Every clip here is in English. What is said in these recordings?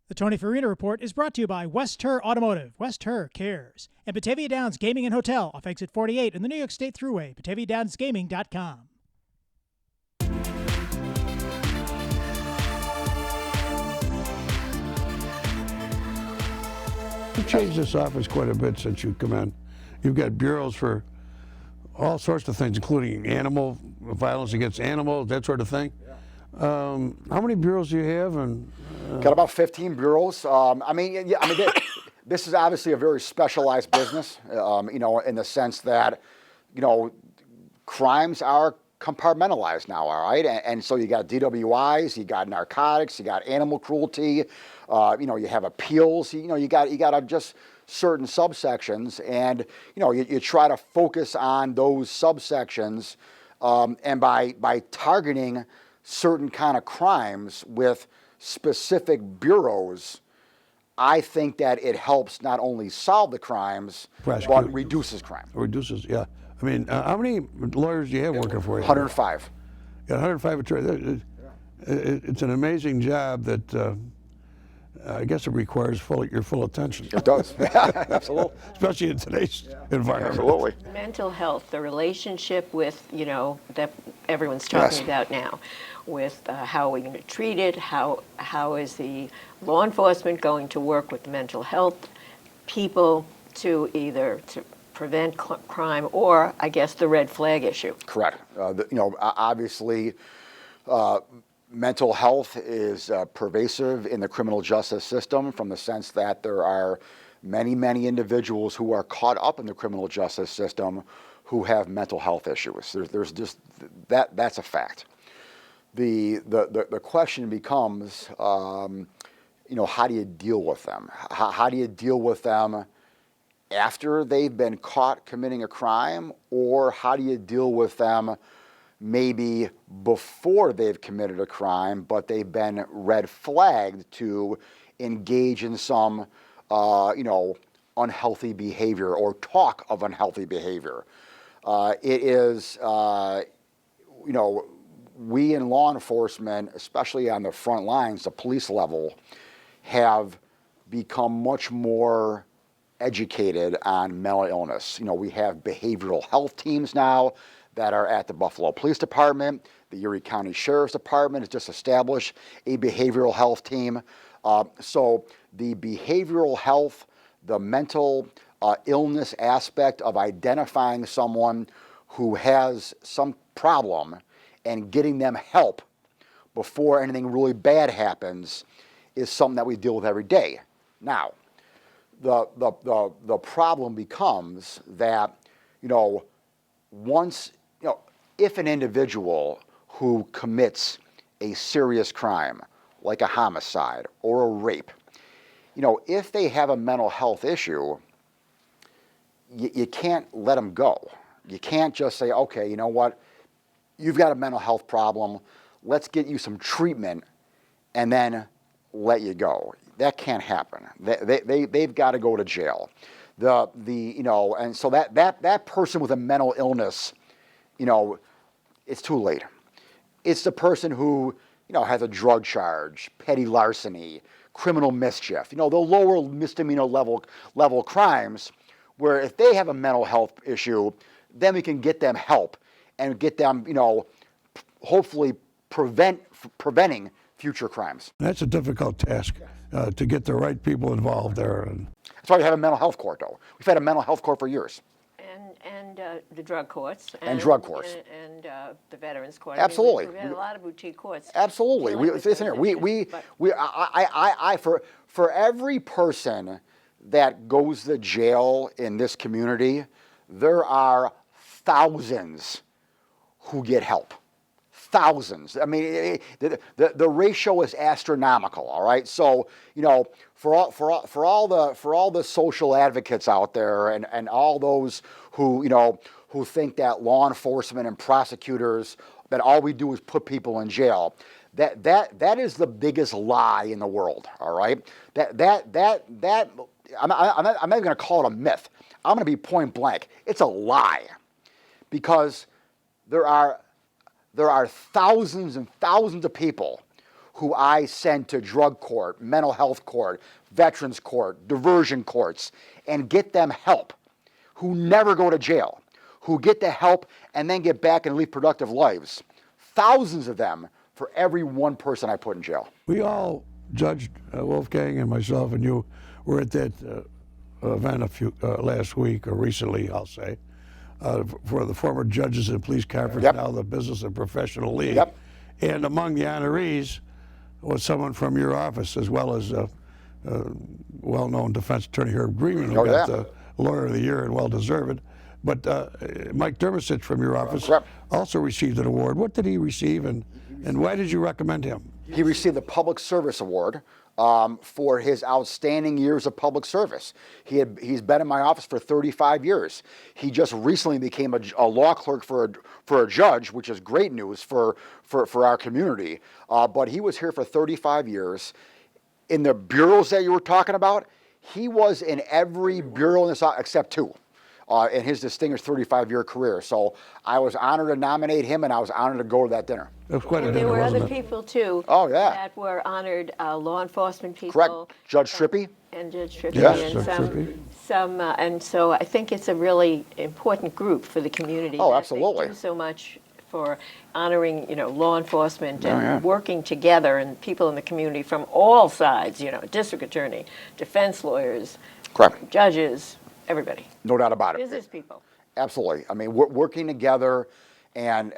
The Tony Farina Report is brought to you by West Her Automotive. West Her cares. And Batavia Downs Gaming and Hotel off Exit 48 in the New York State Thruway. BataviaDownsGaming.com. You've changed this office quite a bit since you come in. You've got bureaus for all sorts of things, including animal violence against animals, that sort of thing. How many bureaus do you have? And got about 15 bureaus. This is obviously a very specialized business. In the sense that, crimes are compartmentalized now. All right, and so you got DWIs, you got narcotics, you got animal cruelty. You have appeals. You got just certain subsections, and you try to focus on those subsections, and by targeting certain kind of crimes with specific bureaus, I think that it helps not only solve the crimes, but reduces crime. Reduces, yeah. I mean, how many lawyers do you have working for you? 105. Yeah, 105 attorneys. It's an amazing job that I guess it requires your full attention. It does, absolutely. Especially in today's environment. Absolutely. Mental health, the relationship with, that everyone's talking about now, with how are we going to treat it, how is the law enforcement going to work with the mental health people to either to prevent crime or, I guess, the red flag issue. Correct. Obviously, mental health is pervasive in the criminal justice system, from the sense that there are many, many individuals who are caught up in the criminal justice system who have mental health issues. There's just that's a fact. The question becomes, how do you deal with them? How do you deal with them after they've been caught committing a crime, or how do you deal with them maybe before they've committed a crime, but they've been red flagged to engage in some, unhealthy behavior or talk of unhealthy behavior? It is, we in law enforcement, especially on the front lines, the police level, have become much more educated on mental illness. We have behavioral health teams now that are at the Buffalo Police Department. The Erie County Sheriff's Department has just established a behavioral health team. So the behavioral health, the mental illness aspect of identifying someone who has some problem and getting them help before anything really bad happens is something that we deal with every day. Now, the problem becomes that, once, if an individual who commits a serious crime, like a homicide or a rape, if they have a mental health issue, you can't let them go. You can't just say, okay, you know what, you've got a mental health problem, let's get you some treatment and then let you go. That can't happen. They've got to go to jail. And so that person with a mental illness, it's too late. It's the person who, has a drug charge, petty larceny, criminal mischief, the lower misdemeanor level crimes, where if they have a mental health issue, then we can get them help and get them, hopefully preventing future crimes. That's a difficult task, to get the right people involved there. And that's why we have a mental health court, though. We've had a mental health court for years. And the drug courts. And drug courts. And the veterans court. Absolutely. I mean, we've had a lot of boutique courts. Absolutely. For every person that goes to jail in this community, there are thousands who get help. Thousands. I mean, the ratio is astronomical. All right. So for all the social advocates out there, and all those who think that law enforcement and prosecutors, that all we do is put people in jail, that is the biggest lie in the world. All right. I'm not even going to call it a myth. I'm going to be point blank. It's a lie, because there are thousands and thousands of people who I send to drug court, mental health court, veterans court, diversion courts, and get them help, who never go to jail, who get the help and then get back and lead productive lives. Thousands of them for every one person I put in jail. We all, Judge Wolfgang and myself and you, were at that event last week, or recently, I'll say, for the former judges and police conference, Yep. now the Business and Professional League. Yep. And among the honorees was someone from your office, as well as well-known defense attorney Herb Greenman, who got the Lawyer of the Year, and well-deserved. But Mike Dermosich from your office also received an award. What did he receive, and why did you recommend him? He received the Public Service Award for his outstanding years of public service. He's been in my office for 35 years. He just recently became a law clerk for a judge, which is great news for our community. But he was here for 35 years. In the bureaus that you were talking about, he was in every bureau in this except two. In his distinguished 35-year career. So I was honored to nominate him, and I was honored to go to that dinner. It was quite a dinner, There were wasn't other it? people, too, Oh, yeah. that were honored, law enforcement people. Correct. Judge Trippy? And Judge Trippy. Yes, and Judge Trippy. And so I think it's a really important group for the community. Oh, that absolutely. They do so much for honoring, law enforcement and yeah. working together, and people in the community from all sides, district attorney, defense lawyers, Correct. judges, everybody, No doubt about it. business people. Absolutely. I mean, working together and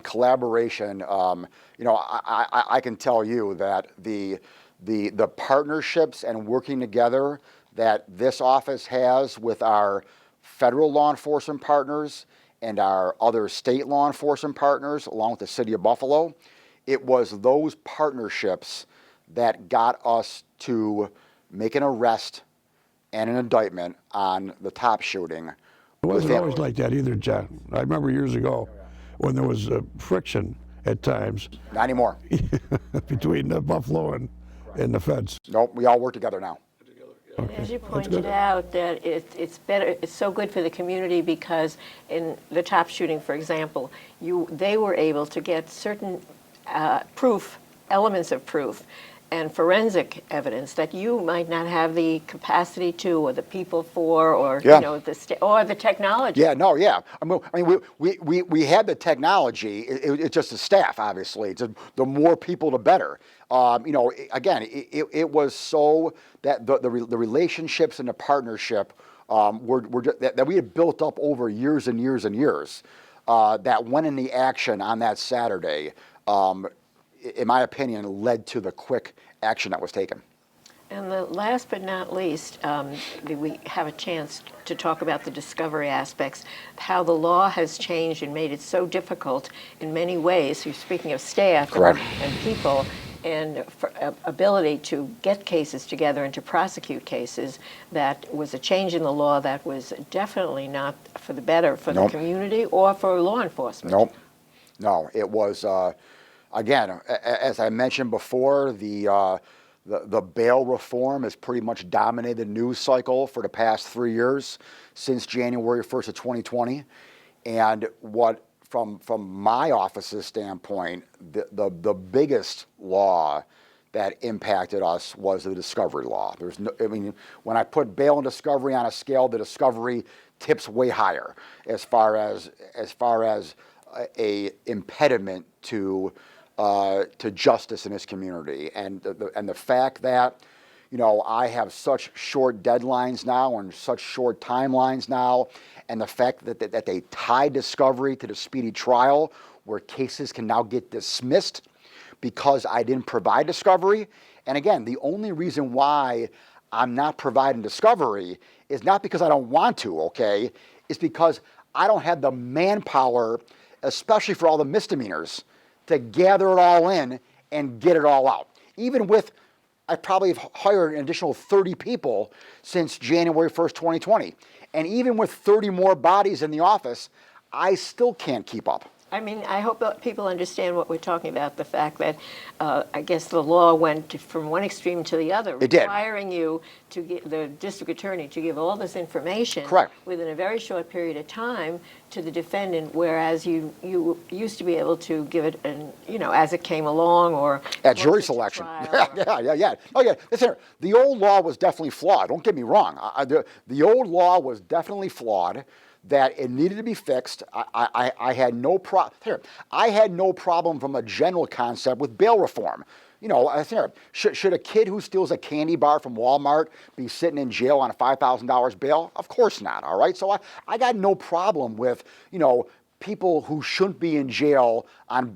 collaboration. I can tell you that the partnerships and working together that this office has with our federal law enforcement partners and our other state law enforcement partners, along with the city of Buffalo, it was those partnerships that got us to make an arrest and an indictment on the top shooting. It wasn't always like that either, John. I remember years ago when there was friction at times Not anymore. between Buffalo and the feds. Nope, we all work together now. As you pointed out, that it's better. It's so good for the community because in the top shooting, for example, they were able to get certain elements of proof, and forensic evidence that you might not have the capacity to, or the people for, or or the technology. Yeah, no, yeah. I mean, we had the technology. It's just the staff, obviously. It's the more people, the better. Again, it was so that the relationships and the partnership that we had built up over years and years and years. That went in the action on that Saturday. In my opinion, led to the quick action that was taken. And the last but not least, we have a chance to talk about the discovery aspects, how the law has changed and made it so difficult in many ways. You're speaking of staff and people, and ability to get cases together and to prosecute cases. That was a change in the law that was definitely not for the better for the community or for law enforcement. No, it was. Again, as I mentioned before, the bail reform has pretty much dominated the news cycle for the past 3 years, since January 1st of 2020. And what, from my office's standpoint, the biggest law that impacted us was the discovery law. When I put bail and discovery on a scale, the discovery tips way higher as far as a impediment to justice in this community, and the fact that I have such short deadlines now and such short timelines now, and the fact that they tie discovery to the speedy trial, where cases can now get dismissed because I didn't provide discovery. And again, the only reason why I'm not providing discovery is not because I don't want to, okay? It's because I don't have the manpower, especially for all the misdemeanors, to gather it all in and get it all out. Even with, I probably have hired an additional 30 people since January 1st, 2020. And even with 30 more bodies in the office, I still can't keep up. I mean, I hope that people understand what we're talking about, the fact that I guess the law went from one extreme to the other, requiring you to give the district attorney to give all this information within a very short period of time to the defendant, whereas you used to be able to give it, as it came along, or at jury selection. Yeah. Oh yeah. Listen, the old law was definitely flawed. Don't get me wrong. The old law was definitely flawed. That it needed to be fixed. I had no problem from a general concept with bail reform. Should a kid who steals a candy bar from Walmart be sitting in jail on a $5,000 bail? Of course not. All right. So I got no problem with people who shouldn't be in jail on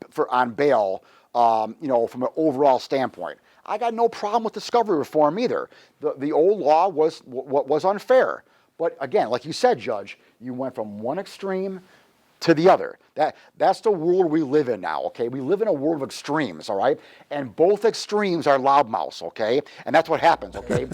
bail. From an overall standpoint, I got no problem with discovery reform either. The old law was unfair. But again, like you said, Judge, you went from one extreme to the other. That's the world we live in now, okay? We live in a world of extremes, all right? And both extremes are loudmouths, okay? And that's what happens, okay?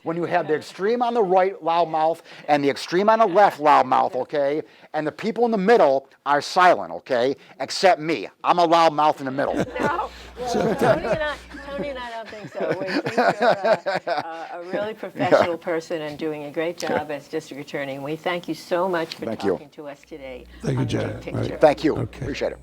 when you have the extreme on the right, loudmouth, and the extreme on the left, loudmouth, okay? And the people in the middle are silent, okay? Except me. I'm a loudmouth in the middle. No, well, Tony and I don't think so. We think you're a really professional person and doing a great job as district attorney. And we thank you so much for talking to us today. Thank you, Janet. Thank you. Okay. Appreciate it.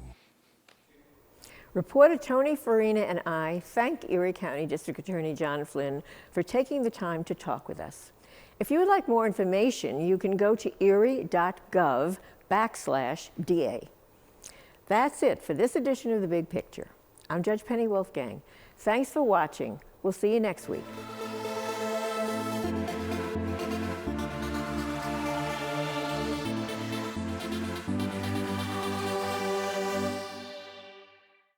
Reporter Tony Farina and I thank Erie County District Attorney John Flynn for taking the time to talk with us. If you would like more information, you can go to erie.gov/DA. That's it for this edition of The Big Picture. I'm Judge Penny Wolfgang. Thanks for watching. We'll see you next week.